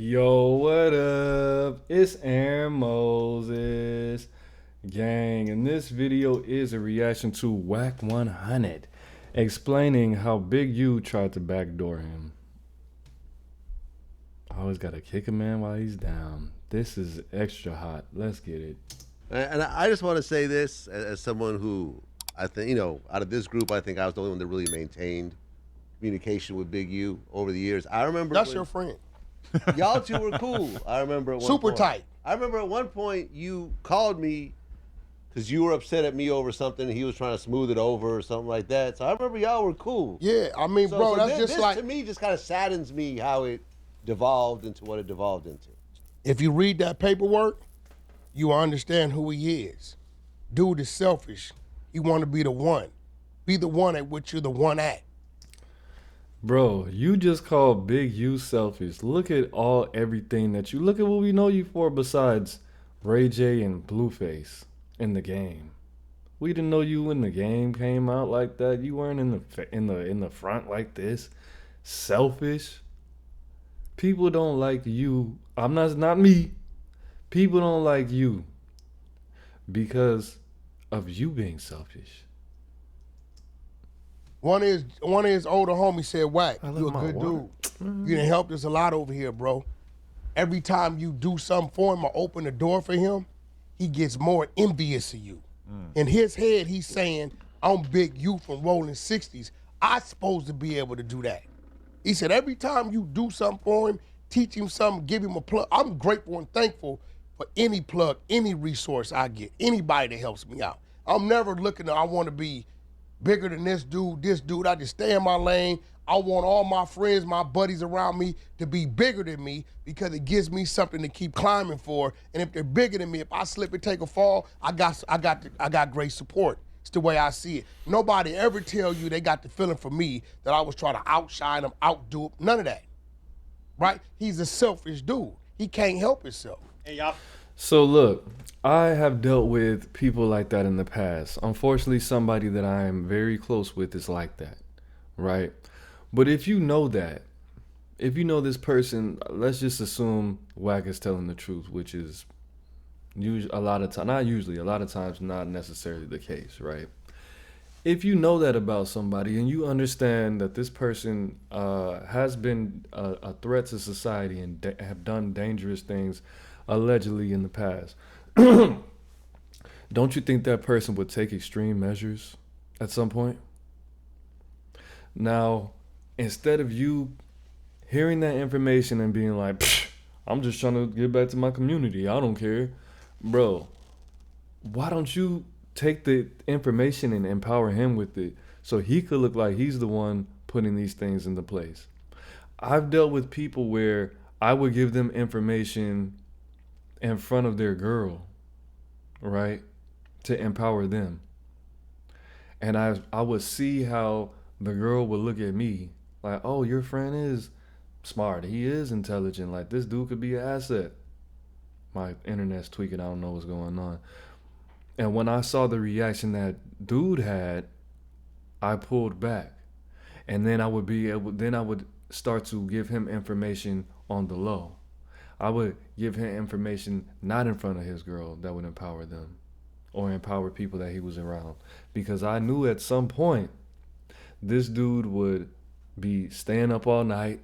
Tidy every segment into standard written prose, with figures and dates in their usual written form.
Yo, what up? It's Aaron Moses. Gang, and this video is a reaction to Wack 100, explaining how Big U tried to backdoor him. Always gotta kick a man while he's down. This is extra hot. Let's get it. And I just want to say this as someone who I think, out of this group, I think I was the only one that really maintained communication with Big U over the years. I remember That's your friend. y'all two were cool. I remember at one Super point, tight. I remember at one point you called me because you were upset at me over something and he was trying to smooth it over or something like that. So I remember y'all were cool. Yeah, I mean, bro, that's this, just like, to me, just kind of saddens me how it devolved into what it devolved into. if you read that paperwork, you understand who he is. Dude is selfish. He want to be the one. Be the one at which you're the one at. Bro, you just called Big U selfish. Look at everything that you look at what we know you for besides Ray J and Blueface in the game. We didn't know you when the game came out like that. You weren't in the front like this. Selfish. People don't like you. It's not me. People don't like you because of you being selfish. One of his older homies said, Wack, I you a love my good water. dude. You done helped us a lot over here, bro. Every time you do something for him or open the door for him, he gets more envious of you. In his head, he's saying, I'm Big U from Rolling 60s. I'm supposed to be able to do that. He said, every time you do something for him, teach him something, give him a plug. I'm grateful and thankful for any plug, any resource I get, anybody that helps me out. I'm never looking I want to be bigger than this dude. I just stay in my lane. I want all my friends, my buddies around me to be bigger than me because it gives me something to keep climbing for. And if they're bigger than me, if I slip and take a fall, I got great support. It's the way I see it. Nobody ever tell you they got the feeling for me that I was trying to outshine them, outdo them. None of that. Right? He's a selfish dude. He can't help himself. Hey, y'all. So look, I have dealt with people like that in the past. Unfortunately, somebody that I am very close with is like that, right? But if you know this person, let's just assume Wack is telling the truth, which is a lot of times not necessarily the case, right? If you know that about somebody and you understand that this person has been a threat to society and have done dangerous things allegedly in the past, don't you think that person would take extreme measures at some point? Now, instead of you hearing that information and being like, I'm just trying to get back to my community, I don't care. Bro, why don't you take the information and empower him with it so he could look like he's the one putting these things into place? I've dealt with people where I would give them information in front of their girl, right, to empower them. And I would see how the girl would look at me like, oh, your friend is smart. He is intelligent. Like, this dude could be an asset. My internet's tweaking. I don't know what's going on. And when I saw the reaction that dude had, I pulled back. And then I would start to give him information on the low. I would give him information not in front of his girl that would empower them or empower people that he was around. Because I knew at some point this dude would be staying up all night,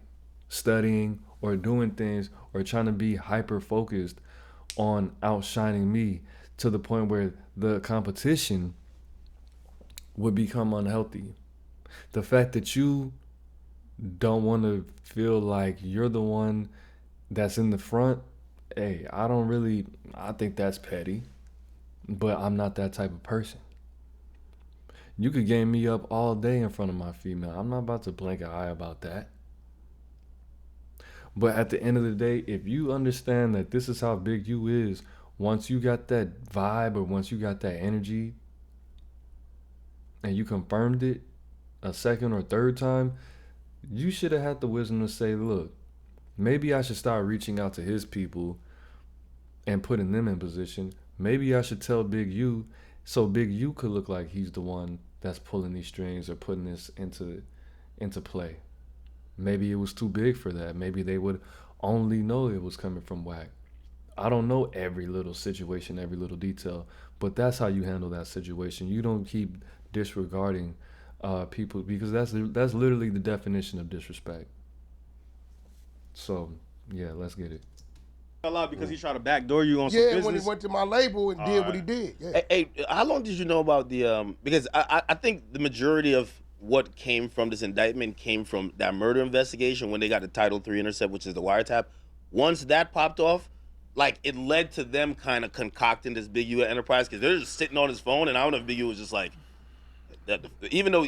studying or doing things or trying to be hyper focused on outshining me to the point where the competition would become unhealthy. The fact that you don't want to feel like you're the one that's in the front, hey, I think that's petty, but I'm not that type of person. You could game me up all day in front of my female. I'm not about to blink an eye about that. But at the end of the day, if you understand that this is how Big U is, once you got that vibe or once you got that energy and you confirmed it a second or third time, you should have had the wisdom to say, look, maybe I should start reaching out to his people and putting them in position. Maybe I should tell Big U so Big U could look like he's the one that's pulling these strings or putting this into play. Maybe it was too big for that. Maybe they would only know it was coming from Wack. I don't know every little situation, every little detail, but that's how you handle that situation. You don't keep disregarding people, because that's literally the definition of disrespect. So yeah, let's get it. A lot because he tried to backdoor you on some Yeah, business. when he went to my label and did what he did. Yeah. Hey, how long did you know about the because I think the majority of what came from this indictment came from that murder investigation when they got the Title III intercept, which is the wiretap. Once that popped off, like it led to them kind of concocting this Big U enterprise, because they're just sitting on his phone, and I don't know if Big U was just like, even though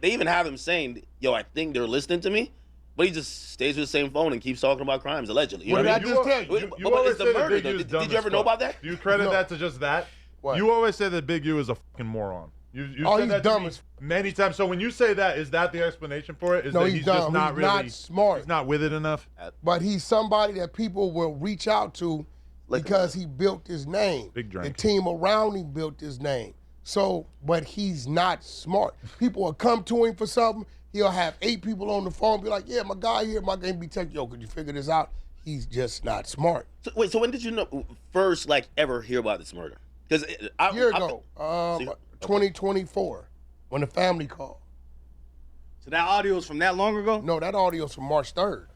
they even have him saying, "Yo, I think they're listening to me," but he just stays with the same phone and keeps talking about crimes allegedly. You What know did what I I mean? just tell you? But always it's the say that murder, Big though. U's Did dumb you as ever know fuck. about that? Do you credit No. that to just that? What? You always say that Big U is a fucking moron. You Oh, said he's that to dumb me as many times. So when you say that, is that the explanation for it? Is No, that he's just dumb. not He's really not smart. He's not with it enough. But he's somebody that people will reach out to because he built his name. Big drink. The team around him built his name. So, but he's not smart. People will come to him for something. He'll have 8 people on the phone, be like, "Yeah, my guy here, my game be tech. Yo, could you figure this out?" He's just not smart. So, wait, so when did you know first, like, ever hear about this murder? Because A year ago, 2024, when the family called. So that audio is from that long ago? No, that audio's from March 3rd.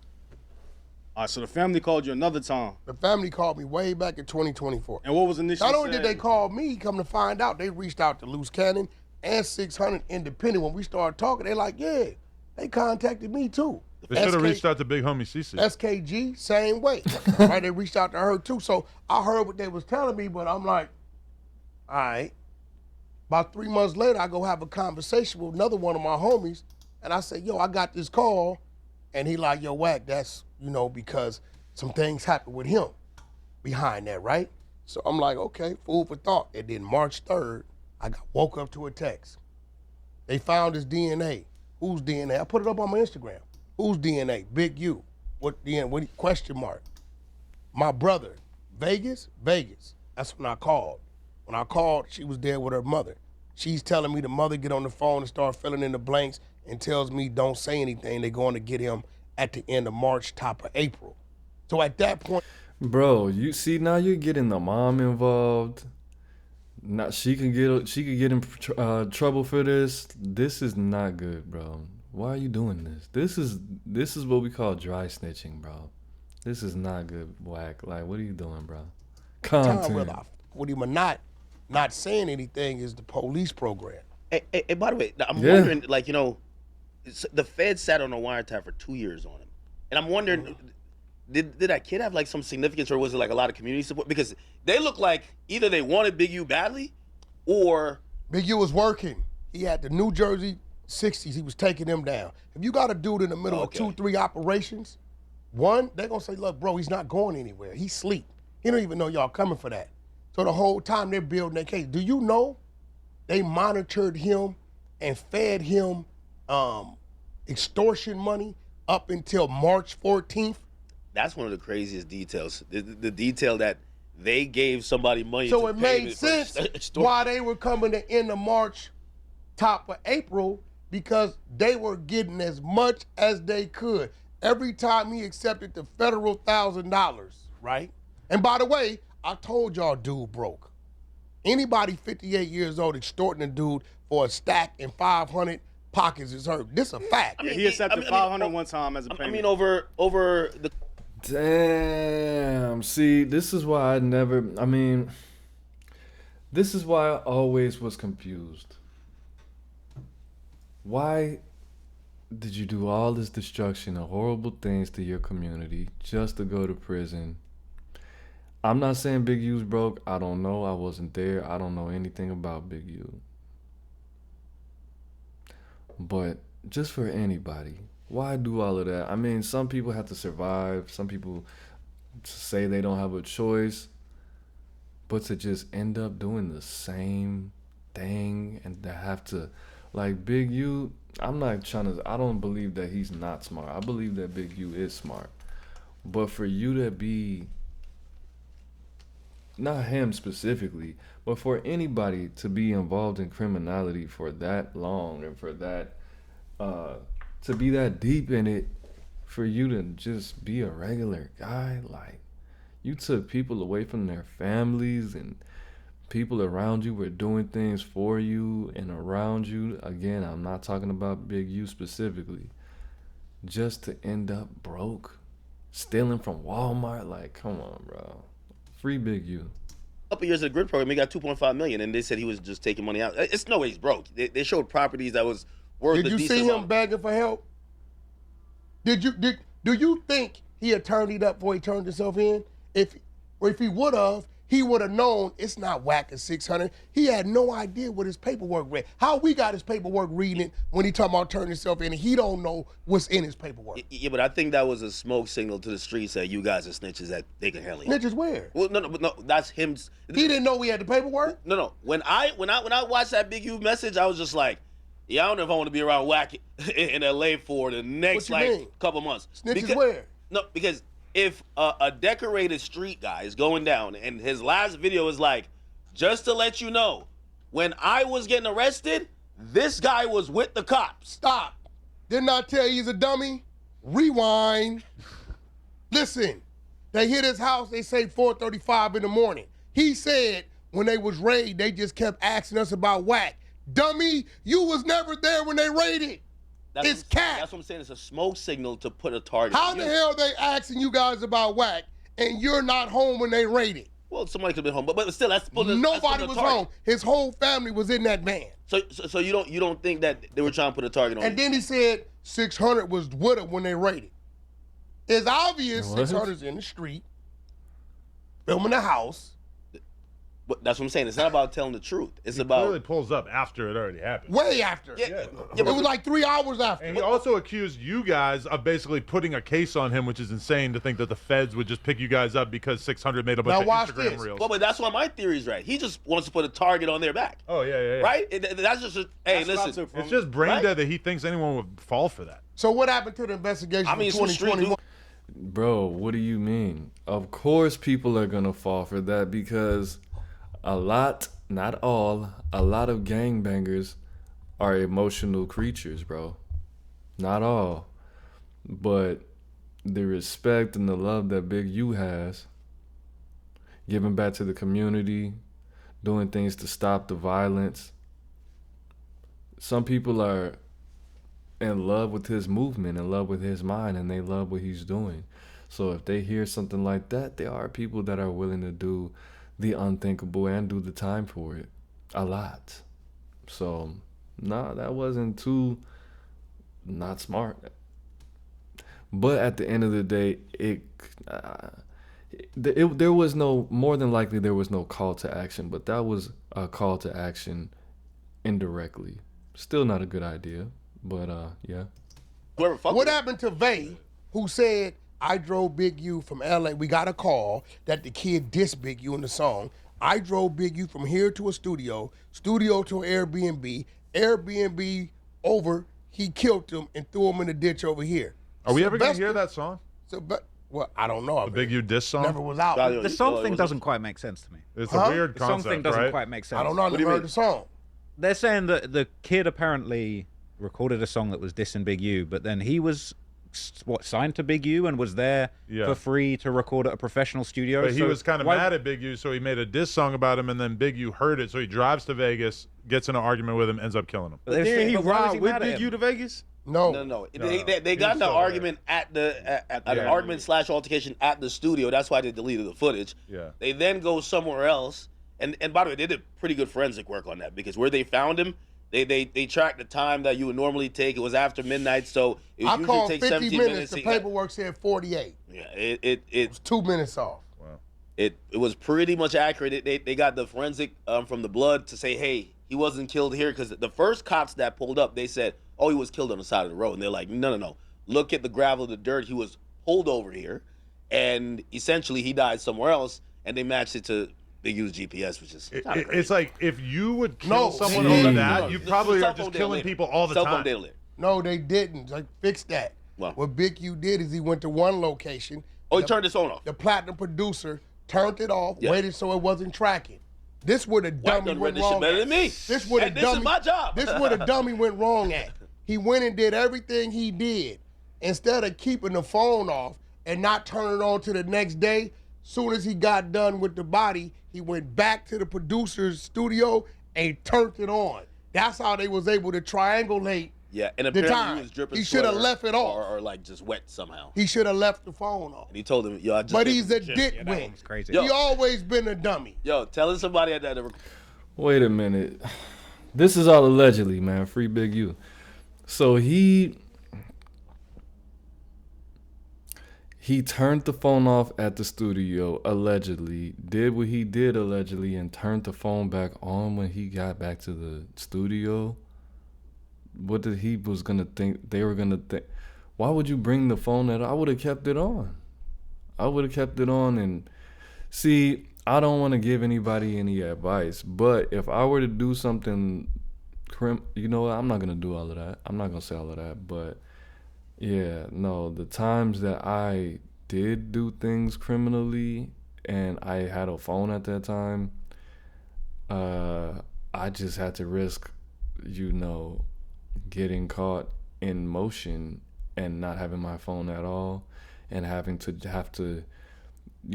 All right, so the family called you another time. The family called me way back in 2024. And what was initially Not only did said? they call me, come to find out, they reached out to Loose Cannon and 600 Independent. When we started talking, they like, yeah, they contacted me too. They should have SK reached out to Big Homie CC. SKG, same way. Right, they reached out to her too. So I heard what they was telling me, but I'm like, all right. About 3 months later, I go have a conversation with another one of my homies, and I say, yo, I got this call, and he like, yo, Wack, that's, because some things happened with him behind that, right? So I'm like, okay, food for thought. And then March 3rd, woke up to a text. They found his DNA. Whose DNA? I put it up on my Instagram. Whose DNA? Big U. What DNA? What question mark? My brother. Vegas? Vegas. That's when I called. When I called, she was there with her mother. She's telling me the mother get on the phone and start filling in the blanks and tells me don't say anything. They're going to get him at the end of March, top of April. So at that point, Bro, you see, now you're getting the mom involved. Now she can get in trouble for this. This is not good, bro. Why are you doing this? This is what we call dry snitching, bro. This is not good, Wack. Like, what are you doing, bro? Content. what he not saying anything is the police program. Hey, by the way, I'm Yeah. wondering, like, the Fed sat on a wiretap for 2 years on him. And I'm wondering, did that kid have, like, some significance, or was it, like, a lot of community support? Because they look like either they wanted Big U badly, or... Big U was working. He had the New Jersey 60s. He was taking them down. If you got a dude in the middle of 2-3 operations, one, they're going to say, look, bro, he's not going anywhere. He's asleep. He don't even know y'all coming for that. So the whole time they're building their case. Do you know they monitored him and fed him extortion money up until March 14th? That's one of the craziest details. The detail that they gave somebody money So to it pay made for sense extortion. why they were coming to end of March, top of April, because they were getting as much as they could. Every time he accepted the federal $1,000, right? And by the way, I told y'all dude broke. Anybody 58 years old extorting a dude for a stack and 500 pockets is hurt. This a fact. He accepted 500 one time as a payment. I mean, over the... Damn. See, this is why this is why I always was confused. Why did you do all this destruction and horrible things to your community just to go to prison? I'm not saying Big U's broke. I don't know. I wasn't there. I don't know anything about Big U. But just for anybody, why do all of that? I mean, some people have to survive. Some people say they don't have a choice. But to just end up doing the same thing and to have to, like, Big U, I don't believe that he's not smart. I believe that Big U is smart. But for you to be, not him specifically, but for anybody to be involved in criminality for that long and for that, to be that deep in it, for you to just be a regular guy. Like, you took people away from their families, and people around you were doing things for you and around you. Again, I'm not talking about Big U specifically. Just to end up broke, stealing from Walmart. Like, come on, bro. Free Big U. A couple years of the grid program, he got $2.5 million, and they said he was just taking money out. It's no way he's broke. They showed properties that was worth a Did you decent see him amount. begging for help? Do you think he had turned it up before he turned himself in? If he would have, he would have known it's not Wack at 600. He had no idea what his paperwork read. How we got his paperwork reading it when he talking about turning himself in, and he don't know what's in his paperwork. Yeah, but I think that was a smoke signal to the streets that you guys are snitches, that they can handle it. Snitches where? Well, no, that's him. He didn't know we had the paperwork? No. When I watched that Big U message, I was just like, yeah, I don't know if I want to be around Wack in LA for the next What you mean? couple months. Snitches where? No, because if a decorated street guy is going down and his last video is like, just to let you know, when I was getting arrested, this guy was with the cops. Stop. Didn't I tell you he's a dummy? Rewind. Listen, they hit his house, they say 4:35 in the morning. He said when they was raided, they just kept asking us about Wack. Dummy, you was never there when they raided. It's cat. That's what I'm saying. It's a smoke signal to put a target How on the you. hell they asking you guys about Wack and you're not home when they raided? Well, somebody could have been home, but still, that's putting Nobody a was target. home. His whole family was in that van. So you don't think that they were trying to put a target on And you? then he said 600 was with him when they raided. It's obvious What? 600's in the street, filming the house. But that's what I'm saying. It's not about telling the truth. It's He about clearly pulls up after it already happened. Way after. Yeah. It was like 3 hours after. And he also accused you guys of basically putting a case on him, which is insane to think that the feds would just pick you guys up because 600 made a bunch Now of watch Instagram this. reels. Well, but that's why my theory is right. He just wants to put a target on their back, Oh, yeah. right? That's just hey, That's what I listen. took from It's it. just brain Right? dead that he thinks anyone would fall for that. So what happened to the investigation I mean, from some street 2021? Bro, what do you mean? Of course people are gonna fall for that, because a lot, not all, a lot of gangbangers are emotional creatures, bro. Not all. But the respect and the love that Big U has, giving back to the community, doing things to stop the violence. Some people are in love with his movement, in love with his mind, and they love what he's doing. So if they hear something like that, there are people that are willing to do the unthinkable and do the time for it. A lot. So, nah, that wasn't too not smart. But at the end of the day, there was no, more than likely there was no call to action, but that was a call to action indirectly. Still not a good idea, but yeah. Whoever fucked What with it. happened to Vay, who said, I drove Big U from LA. We got a call that the kid dissed Big U in the song. I drove Big U from here to a studio to an Airbnb over, he killed him and threw him in the ditch over here. Are we ever going to Sylvester- hear that song? Well, I don't know. The Big U diss song? Never was out. Probably- The song it thing was- doesn't quite make sense to me. It's Huh? a weird The song concept, thing doesn't right? quite make sense. I don't know. I What do you never heard mean? the song. They're saying that the kid apparently recorded a song that was dissing Big U, but then he was signed to Big U and was there Yeah. for free to record at a professional studio. But he So was kind of why- mad at Big U, so he made a diss song about him, and then Big U heard it, so he drives to Vegas, gets in an argument with him, ends up killing him. But they're Didn't saying- he but why was ride he with mad at Big him? U to Vegas? No. No. They He got was in an still argument at an Yeah. argument / altercation at the studio. That's why they deleted the footage. Yeah. They then go somewhere else, and by the way, they did pretty good forensic work on that, because where they found him, they tracked the time that you would normally take. It was after midnight, so it I usually called take 50 17 minutes. minutes. The to get- paperwork said 48. Yeah, it 2 minutes off. it was pretty much accurate. They got the forensic from the blood to say, hey, he wasn't killed here, because the first cops that pulled up, they said, oh, he was killed on the side of the road. And they're like, no. Look at the gravel, the dirt. He was pulled over here, and essentially he died somewhere else, and they matched it to Big U's GPS, which is kinda crazy. It's like, if you would kill No, someone see, over no. that, you The probably cell are phone just data killing later. people all the Cell time. phone data later. No, they didn't. Like, fix that. Wow. What Big U did is he went to one location. Oh, he turned his phone off. The platinum producer turned it off, Yeah. waited so it wasn't tracking. This where the Wack dummy done read went this shit wrong. better at. than me. This where the And this dummy. is my job. This where the dummy went wrong at. He went and did everything he did, instead of keeping the phone off and not turning it on to the next day, soon as he got done with the body, he went back to the producer's studio and turned it on. That's how they was able to triangulate. Yeah, and the apparently time. he was dripping He should have sweat left it off. or like just wet somehow. He should have left the phone off. And he told him, yo, I just But came he's from a the gym. Yeah, that dickwit. one's crazy. Yo. He always been a dummy. Yo, telling somebody that. Wait a minute. This is all allegedly, man. Free Big U. So he turned the phone off at the studio, allegedly, did what he did allegedly, and turned the phone back on when he got back to the studio. What did he was gonna think? They were gonna think. Why would you bring the phone at? I would have kept it on. I would have kept it on. And see, I don't want to give anybody any advice, but if I were to do something, you know what? I'm not gonna do all of that. I'm not gonna say all of that, but yeah, no, the times that I did do things criminally and I had a phone at that time, I just had to risk, getting caught in motion and not having my phone at all and having to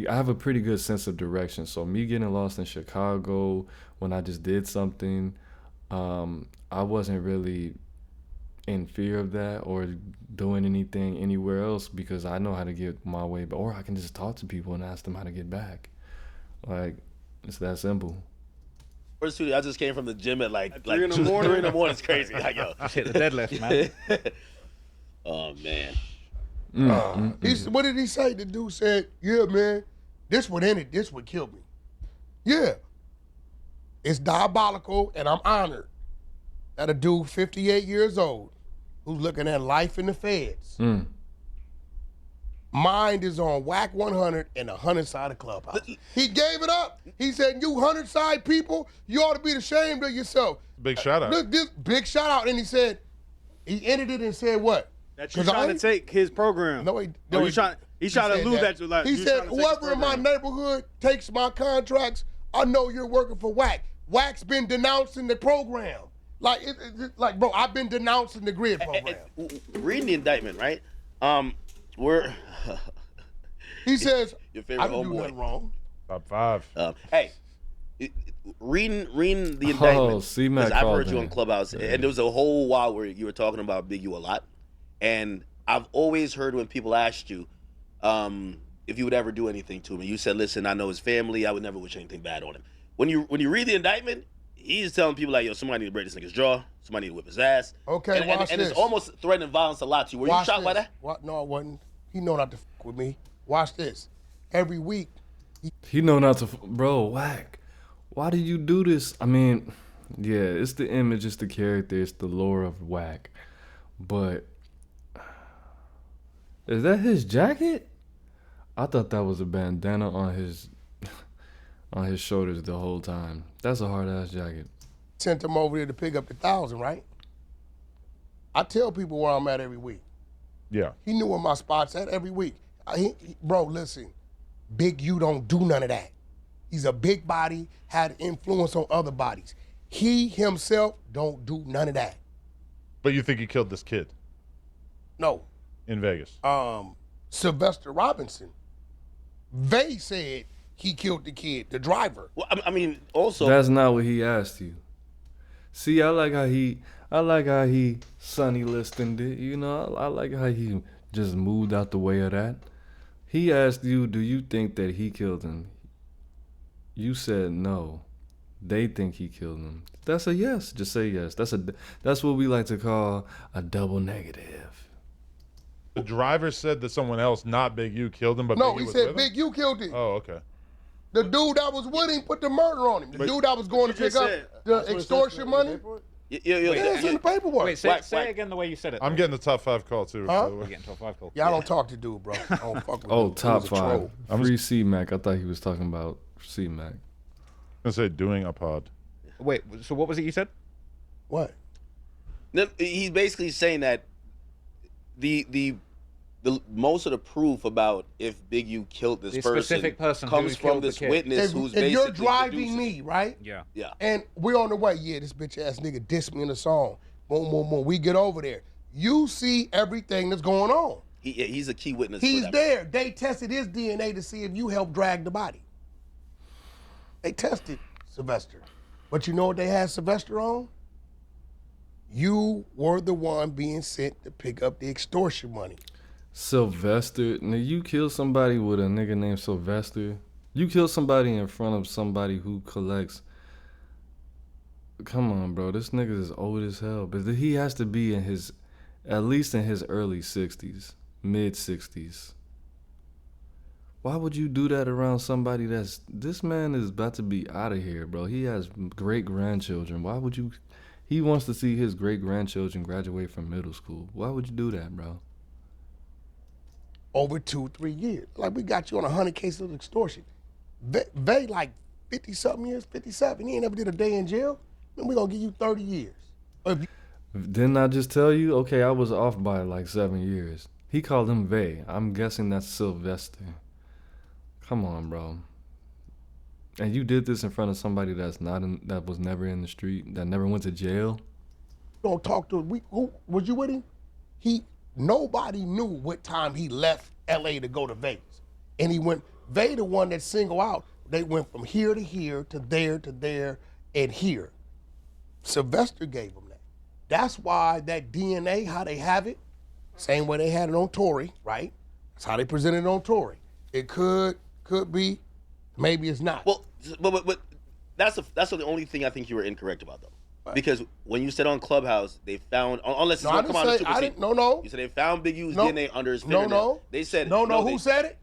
I have a pretty good sense of direction. So me getting lost in Chicago when I just did something, I wasn't really in fear of that or doing anything anywhere else because I know how to get my way back, or I can just talk to people and ask them how to get back. Like, it's that simple. First studio, I just came from the gym at like 3 in the morning. 3 in the morning is crazy. Like, yo. Just hit the deadlift, man. Oh man. What did he say? The dude said, yeah, man, this would end it. This would kill me. Yeah. It's diabolical, and I'm honored that a dude 58 years old who's looking at life in the feds. Mind is on Wack 100 and the 100 side of Clubhouse. He gave it up. He said, you 100 side people, you ought to be ashamed of yourself. Big shout out. This big shout out. And he said, he ended it and said what? That you trying to take his program. No, he He's trying to lose that. Like, he you said, trying to take his whoever in my program. neighborhood takes my contracts, I know you're working for Wack. Wack's been denouncing the program. Like, bro, I've been denouncing the grid program. Reading the indictment, right? He says, your I favorite didn't do homeboy. nothing wrong. Top 5. Hey, reading the indictment. C-Mac Because I've called heard you in. on Clubhouse, and there was a whole while where you were talking about Big U a lot, and I've always heard when people asked you if you would ever do anything to him, you said, "Listen, I know his family. I would never wish anything bad on him." When you read the indictment, he's telling people like, "Yo, somebody need to break this nigga's jaw. Somebody need to whip his ass." Okay, watch and this. it's almost threatening violence a lot to you. Were Watch you shocked by this. that? What? No, I wasn't. He know not to fuck with me. Watch this. Every week, He know not to, bro. Whack. Why did you do this? I mean, yeah, it's the image, it's the character, it's the lore of Wack. But is that his jacket? I thought that was a bandana on his shoulders the whole time. That's a hard ass jacket. sent him over there to pick up the 1,000, right? I tell people where I'm at every week. Yeah. He knew where my spot's at every week. Bro, listen, Big U don't do none of that. He's a big body, had influence on other bodies. He himself don't do none of that. But you think he killed this kid No. in Vegas? Sylvester Robinson, they said he killed the kid, the driver. Well, I mean, also That's not what he asked you. See, I like how he Sonny listed it. You know, I like how he just moved out the way of that. He asked you, do you think that he killed him? You said no. They think he killed him. That's a yes. Just say yes. That's what we like to call a double negative. The driver said that someone else, not Big U, killed him, but No, Big U he was said with him? Big U killed him. Oh, okay. The dude that was with him put the murder on him. The dude that was going to you pick just up said. the extortion money. yeah, Yeah, it's in the paperwork. Wait, say Whack, it whack. again the way you said it. I'm getting the top 5 call, too. Huh? by the way. You're getting top 5 call. Yeah, I don't talk to dude, bro. I don't fuck with Oh, dude. top Dude's a troll. 5. Free C-Mac. I thought he was talking about C-Mac. I'm going to say doing a pod. Wait, so what was it you said? What? No, he's basically saying that the most of the proof about if Big U killed this The person specific person who comes from killed the this kid. witness If, who's if basically you're driving deducing. me, right? Yeah. Yeah. And we're on the way. Yeah, this bitch ass nigga dissed me in the song. Boom, boom, boom. We get over there. You see everything that's going on. He's a key witness. He's for that. there. They tested his DNA to see if you helped drag the body. They tested Sylvester. But you know what they had Sylvester on? You were the one being sent to pick up the extortion money. Sylvester, now you kill somebody with a nigga named Sylvester. You kill somebody in front of somebody who collects. Come on, bro. This nigga is old as hell. But he has to be in his, at least in his early 60s, mid 60s. Why would you do that around somebody that's, this man is about to be out of here, bro. He has great grandchildren. Why would you, he wants to see his great grandchildren graduate from middle school. Why would you do that, bro? Over 2-3 years. Like, we got you on 100 cases of extortion. They like 50-something years, 57. He ain't never did a day in jail. Then we gonna give you 30 years. Didn't I just tell you? Okay, I was off by like 7 years. He called him Vay. I'm guessing that's Sylvester. Come on, bro. And you did this in front of somebody that's not in, that was never in the street, that never went to jail. Don't talk to him. Who was you with him? Nobody knew what time he left LA to go to Vegas. And he went, they the one that single out. They went from here to here to there, and here. Sylvester gave him that. That's why that DNA, how they have it, same way they had it on Tory, right? That's how they presented it on Tory. It could be, maybe it's not. Well, but that's the only thing I think you were incorrect about, though. Because when you said on Clubhouse, they found, unless it's going to come out of Super Seed. No. You said they found Big U's DNA under his fingernail. No. They said Who said it?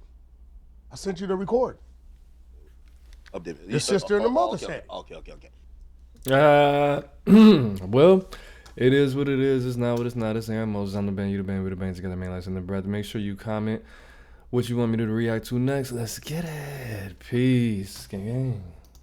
I sent you the record. The sister and the mother said it. Okay. Well, it is what it is. It's not what it's not. It's Aaron Moses. I'm the band. You the band. We the band together. Man, lights in the breath. Make sure you comment what you want me to react to next. Let's get it. Peace. Gang.